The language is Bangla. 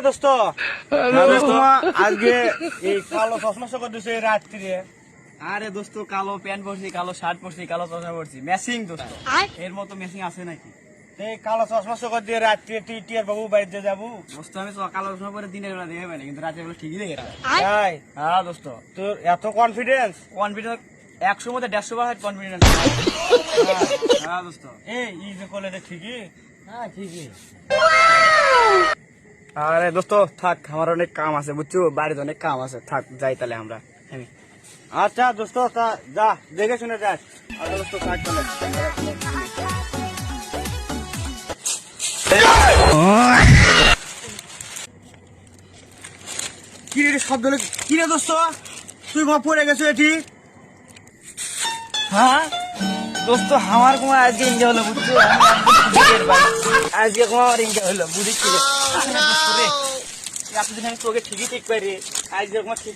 দোস্ত আজকে এই কালো চশমা চোখ দিছে রাত্রিরে। আরে দোস্ত কালো প্যান্ট পরছি, কালো শার্ট পরছি, কালো চশমা পরছি, ম্যাচিং দোস্ত। এর মতো ম্যাচিং আছে নাকি? এই কালো চশমা চোখ দিয়ে রাত্রিরে তুই টিয়ার বাবু বাড়িতে যাবো? দোস্ত আমি কালো চশমা পরে দিনের বেলা দেখে পাই না, কিন্তু রাতের বেলা ঠিকই দেখে রাখি। তাই? হ্যাঁ দোস্ত, তোর এত কনফিডেন্স? কনফিডেন্স 100 মধ্যে 150% কনফিডেন্স। হ্যাঁ দোস্ত। এই যে করলে এটা ঠিকই? হ্যাঁ ঠিকই। আরে দোস্ত থাক, আমার অনেক কাম আছে বুঝছো, বাড়িতে অনেক কাম আছে, থাক যাই তাহলে আমরা। আচ্ছা দোস্ত তা যা, দেখে শুনে যাস। আচ্ছা দোস্ত থাক তাহলে। কি রে শব্দ হলো? কি রে দোস্ত তুই মা পড়ে গেছো এটি? হ্যাঁ দোস্ত আমার তোমার আজকে ইনজয় হলো বুঝছো, আজকে আমার ইনকা হলো বুঝিস? এতদিন আমি তোকে ঠিকই ঠিক পারি, আজকে আমার ঠিক